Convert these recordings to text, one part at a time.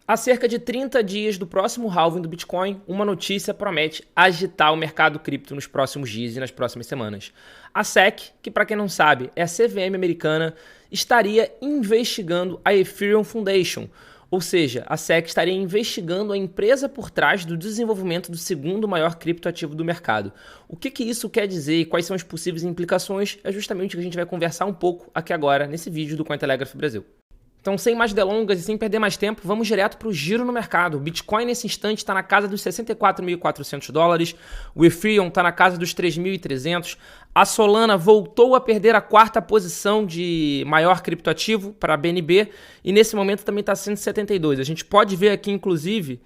Há cerca de 30 dias do próximo halving do Bitcoin, uma notícia promete agitar o mercado cripto nos próximos dias e nas próximas semanas. A SEC, que para quem não sabe é a CVM americana, estaria investigando a Ethereum Foundation, ou seja, a SEC estaria investigando a empresa por trás do desenvolvimento do segundo maior criptoativo do mercado. O que isso quer dizer e quais são as possíveis implicações é justamente o que a gente vai conversar um pouco aqui agora nesse vídeo do Cointelegraph Brasil. Então, sem mais delongas e sem perder mais tempo, vamos direto para o giro no mercado. O Bitcoin, nesse instante, está na casa dos $64.400. O Ethereum está na casa dos 3.300. A Solana voltou a perder a quarta posição de maior criptoativo para a BNB e, nesse momento, também está 172. A gente pode ver aqui, inclusive,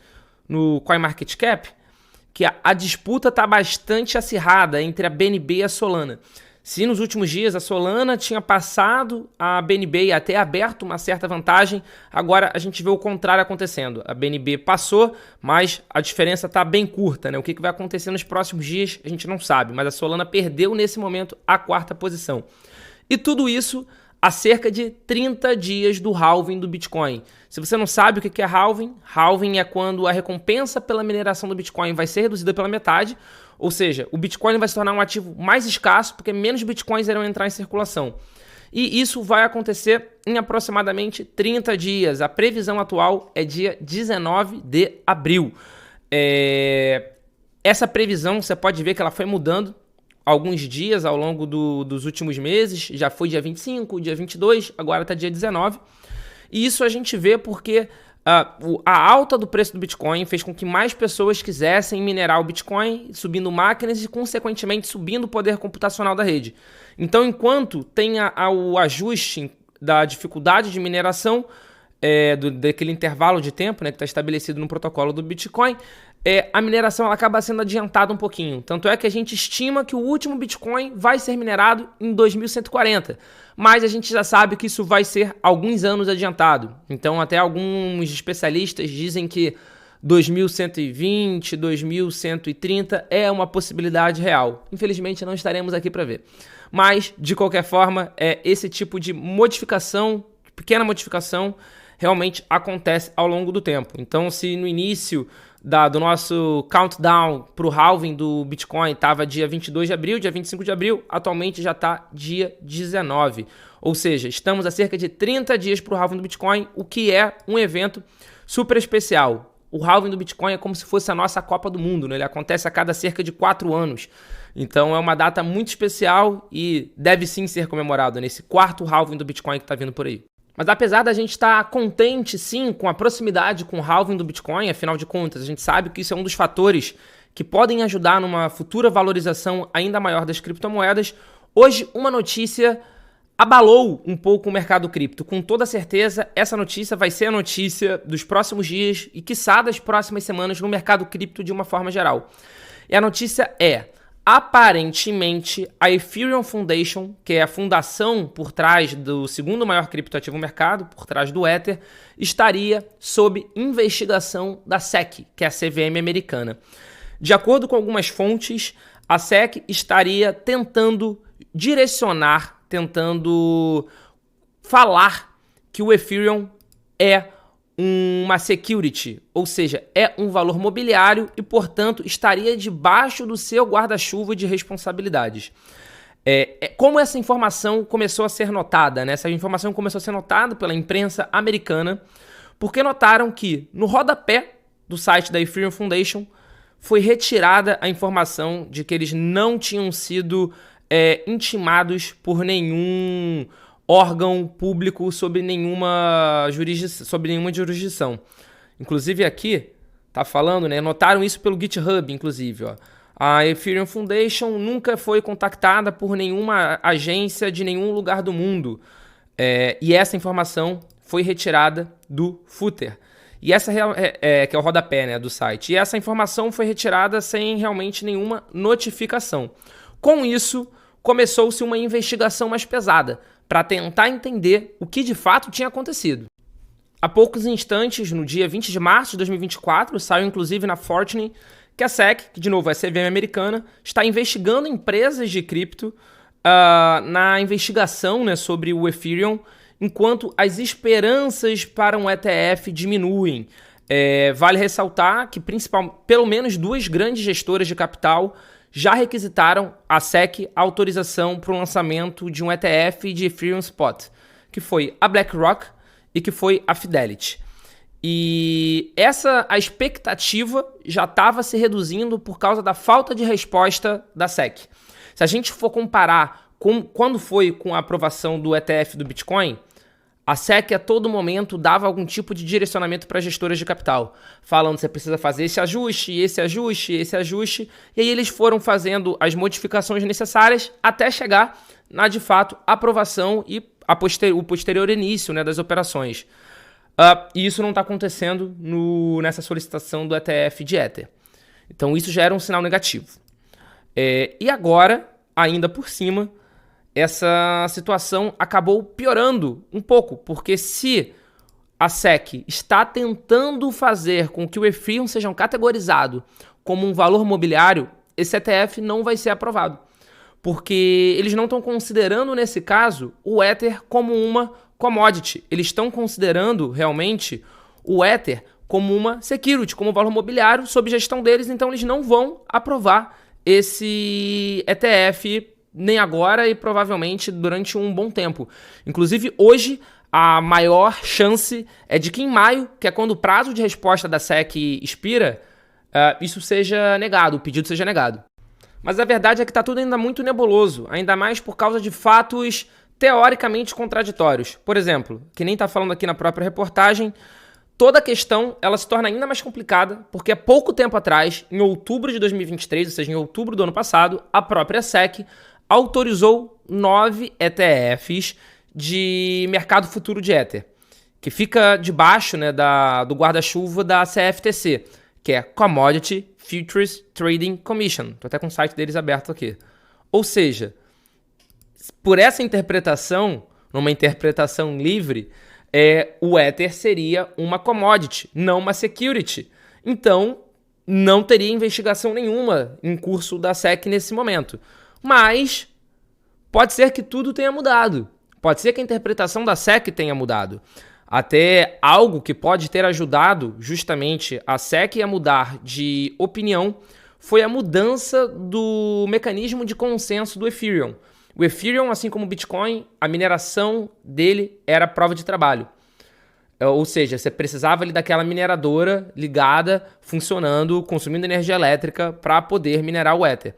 no CoinMarketCap, que a disputa está bastante acirrada entre a BNB e a Solana. Se nos últimos dias a Solana tinha passado a BNB e até aberto uma certa vantagem, agora a gente vê o contrário acontecendo. A BNB passou, mas a diferença está bem curta, né? O que vai acontecer nos próximos dias a gente não sabe, mas a Solana perdeu nesse momento a quarta posição. E tudo isso há cerca de 30 dias do halving do Bitcoin. Se você não sabe o que é halving, halving é quando a recompensa pela mineração do Bitcoin vai ser reduzida pela metade, ou seja, o Bitcoin vai se tornar um ativo mais escasso porque menos Bitcoins irão entrar em circulação. E isso vai acontecer em aproximadamente 30 dias. A previsão atual é dia 19 de abril. Essa previsão, você pode ver que ela foi mudando alguns dias ao longo dos últimos meses. Já foi dia 25, dia 22, agora está dia 19. E isso a gente vê porque a alta do preço do Bitcoin fez com que mais pessoas quisessem minerar o Bitcoin, subindo máquinas e, consequentemente, subindo o poder computacional da rede. Então, enquanto tem o ajuste da dificuldade de mineração, daquele intervalo de tempo, né, que está estabelecido no protocolo do Bitcoin, a mineração ela acaba sendo adiantada um pouquinho. Tanto é que a gente estima que o último Bitcoin vai ser minerado em 2140. Mas a gente já sabe que isso vai ser alguns anos adiantado. Então até alguns especialistas dizem que 2120, 2130 é uma possibilidade real. Infelizmente não estaremos aqui para ver. Mas, de qualquer forma, esse tipo de modificação, pequena modificação, realmente acontece ao longo do tempo. Então, se no início do nosso countdown para o halving do Bitcoin estava dia 22 de abril, dia 25 de abril, atualmente já está dia 19. Ou seja, estamos a cerca de 30 dias para o halving do Bitcoin, o que é um evento super especial. O halving do Bitcoin é como se fosse a nossa Copa do Mundo, né? Ele acontece a cada cerca de 4 anos. Então é uma data muito especial e deve sim ser comemorado nesse quarto halving do Bitcoin que está vindo por aí. Mas apesar da gente estar contente, sim, com a proximidade com o halving do Bitcoin, afinal de contas, a gente sabe que isso é um dos fatores que podem ajudar numa futura valorização ainda maior das criptomoedas, hoje uma notícia abalou um pouco o mercado cripto. Com toda certeza, essa notícia vai ser a notícia dos próximos dias e, quiçá, das próximas semanas no mercado cripto de uma forma geral. E a notícia é: aparentemente, a Ethereum Foundation, que é a fundação por trás do segundo maior criptoativo do mercado, por trás do Ether, estaria sob investigação da SEC, que é a CVM americana. De acordo com algumas fontes, a SEC estaria tentando direcionar, tentando falar que o Ethereum é uma security, ou seja, é um valor mobiliário e, portanto, estaria debaixo do seu guarda-chuva de responsabilidades. Como essa informação começou a ser notada, né? Essa informação começou a ser notada pela imprensa americana, porque notaram que no rodapé do site da Ethereum Foundation foi retirada a informação de que eles não tinham sido intimados por nenhum órgão público sobre nenhuma jurisdição. Inclusive aqui, tá falando, né? Notaram isso pelo GitHub, inclusive, ó. A Ethereum Foundation nunca foi contactada por nenhuma agência de nenhum lugar do mundo. E essa informação foi retirada do footer. E essa que é o rodapé, né, do site. E essa informação foi retirada sem realmente nenhuma notificação. Com isso, começou-se uma investigação mais pesada para tentar entender o que de fato tinha acontecido. Há poucos instantes, no dia 20 de março de 2024, saiu inclusive na Fortune que a SEC, que de novo é a CVM americana, está investigando empresas de cripto na investigação, né, sobre o Ethereum, enquanto as esperanças para um ETF diminuem. Vale ressaltar que pelo menos 2 grandes gestoras de capital já requisitaram a SEC a autorização para o lançamento de um ETF de Ethereum Spot, que foi a BlackRock e que foi a Fidelity. E a expectativa já estava se reduzindo por causa da falta de resposta da SEC. Se a gente for comparar com quando foi com a aprovação do ETF do Bitcoin, a SEC a todo momento dava algum tipo de direcionamento para gestoras de capital, falando que você precisa fazer esse ajuste, esse ajuste, esse ajuste, e aí eles foram fazendo as modificações necessárias até chegar na, de fato, aprovação e o posterior início, né, das operações. E isso não está acontecendo nessa solicitação do ETF de Ether. Então isso já era um sinal negativo. E agora, ainda por cima, essa situação acabou piorando um pouco, porque se a SEC está tentando fazer com que o Ethereum seja categorizado como um valor mobiliário, esse ETF não vai ser aprovado, porque eles não estão considerando, nesse caso, o Ether como uma commodity. Eles estão considerando, realmente, o Ether como uma security, como um valor mobiliário sob gestão deles, então eles não vão aprovar esse ETF nem agora e provavelmente durante um bom tempo. Inclusive, hoje, a maior chance é de que em maio, que é quando o prazo de resposta da SEC expira, isso seja negado, o pedido seja negado. Mas a verdade é que está tudo ainda muito nebuloso, ainda mais por causa de fatos teoricamente contraditórios. Por exemplo, que nem está falando aqui na própria reportagem, toda a questão ela se torna ainda mais complicada, porque há pouco tempo atrás, em outubro de 2023, ou seja, em outubro do ano passado, a própria SEC autorizou 9 ETFs de mercado futuro de Ether, que fica debaixo, né, do guarda-chuva da CFTC, que é Commodity Futures Trading Commission. Estou até com o site deles aberto aqui. Ou seja, por essa interpretação, numa interpretação livre, o Ether seria uma commodity, não uma security. Então, não teria investigação nenhuma em curso da SEC nesse momento. Mas pode ser que tudo tenha mudado. Pode ser que a interpretação da SEC tenha mudado. Até algo que pode ter ajudado justamente a SEC a mudar de opinião foi a mudança do mecanismo de consenso do Ethereum. O Ethereum, assim como o Bitcoin, a mineração dele era prova de trabalho. Ou seja, você precisava ali daquela mineradora ligada, funcionando, consumindo energia elétrica para poder minerar o Ether.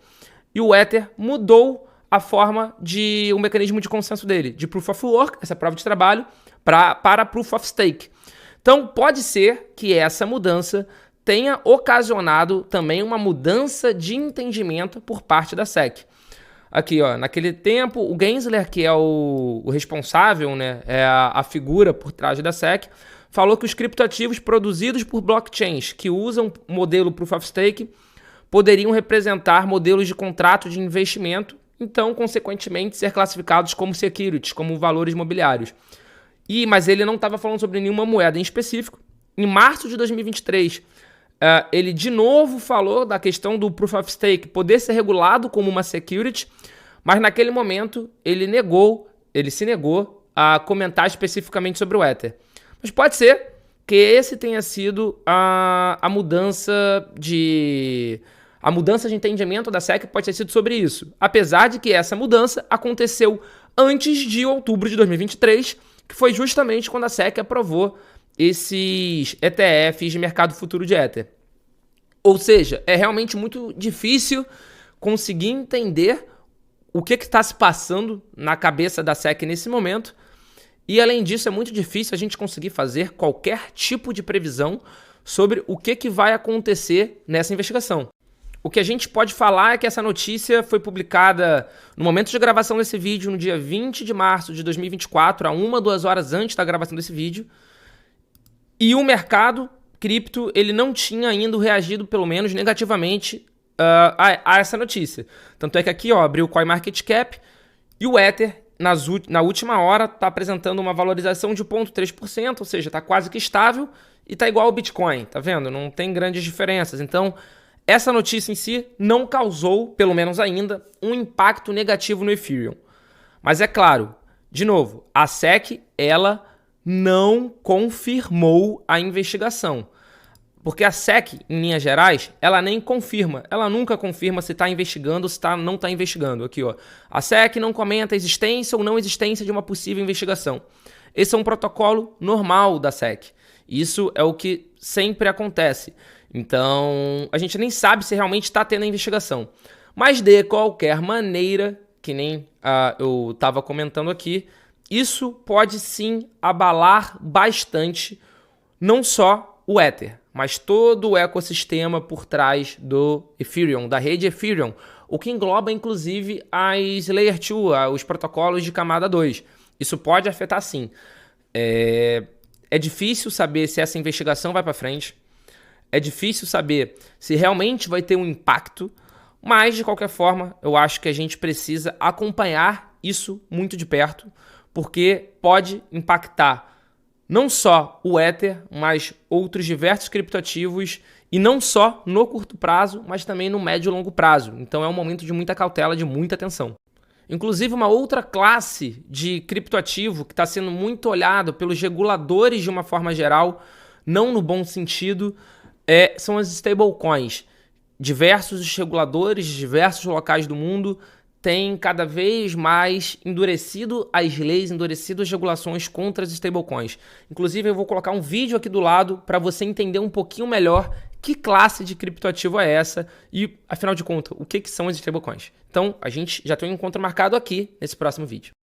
E o Ether mudou a forma o mecanismo de consenso dele, de Proof of Work, essa prova de trabalho, para Proof of Stake. Então, pode ser que essa mudança tenha ocasionado também uma mudança de entendimento por parte da SEC. Aqui, ó, naquele tempo, o Gensler, que é o responsável, né, é a figura por trás da SEC, falou que os criptoativos produzidos por blockchains que usam o modelo Proof of Stake poderiam representar modelos de contrato de investimento, então, consequentemente, ser classificados como securities, como valores mobiliários. Mas ele não estava falando sobre nenhuma moeda em específico. Em março de 2023, ele de novo falou da questão do Proof of Stake poder ser regulado como uma security, mas naquele momento ele se negou a comentar especificamente sobre o Ether. Mas pode ser que esse tenha sido a mudança de entendimento da SEC, pode ter sido sobre isso. Apesar de que essa mudança aconteceu antes de outubro de 2023, que foi justamente quando a SEC aprovou esses ETFs de mercado futuro de Ether. Ou seja, é realmente muito difícil conseguir entender o que está se passando na cabeça da SEC nesse momento. E além disso, é muito difícil a gente conseguir fazer qualquer tipo de previsão sobre o que vai acontecer nessa investigação. O que a gente pode falar é que essa notícia foi publicada no momento de gravação desse vídeo, no dia 20 de março de 2024, a 1-2 horas antes da gravação desse vídeo. E o mercado cripto, ele não tinha ainda reagido, pelo menos negativamente, a essa notícia. Tanto é que aqui, ó, abriu o CoinMarketCap e o Ether, na última hora, está apresentando uma valorização de 0,3%, ou seja, está quase que estável e está igual ao Bitcoin, tá vendo? Não tem grandes diferenças. Então, essa notícia em si não causou, pelo menos ainda, um impacto negativo no Ethereum. Mas é claro, de novo, a SEC, ela não confirmou a investigação. Porque a SEC, em linhas gerais, ela nem confirma. Ela nunca confirma se está investigando ou se não está investigando. Aqui, ó. A SEC não comenta a existência ou não existência de uma possível investigação. Esse é um protocolo normal da SEC. Isso é o que sempre acontece. Então, a gente nem sabe se realmente está tendo a investigação. Mas, de qualquer maneira, que nem eu estava comentando aqui, isso pode sim abalar bastante não só o Ether, mas todo o ecossistema por trás do Ethereum, da rede Ethereum, o que engloba inclusive as Layer 2, os protocolos de camada 2. Isso pode afetar sim. É difícil saber se essa investigação vai para frente, é difícil saber se realmente vai ter um impacto, mas de qualquer forma eu acho que a gente precisa acompanhar isso muito de perto, porque pode impactar não só o Ether, mas outros diversos criptoativos, e não só no curto prazo, mas também no médio e longo prazo. Então é um momento de muita cautela, de muita atenção. Inclusive, uma outra classe de criptoativo que está sendo muito olhado pelos reguladores de uma forma geral, não no bom sentido, são as stablecoins. Diversos reguladores de diversos locais do mundo têm cada vez mais endurecido as leis, endurecido as regulações contra as stablecoins. Inclusive, eu vou colocar um vídeo aqui do lado para você entender um pouquinho melhor que classe de criptoativo é essa e, afinal de contas, o que são as stablecoins. Então, a gente já tem um encontro marcado aqui nesse próximo vídeo.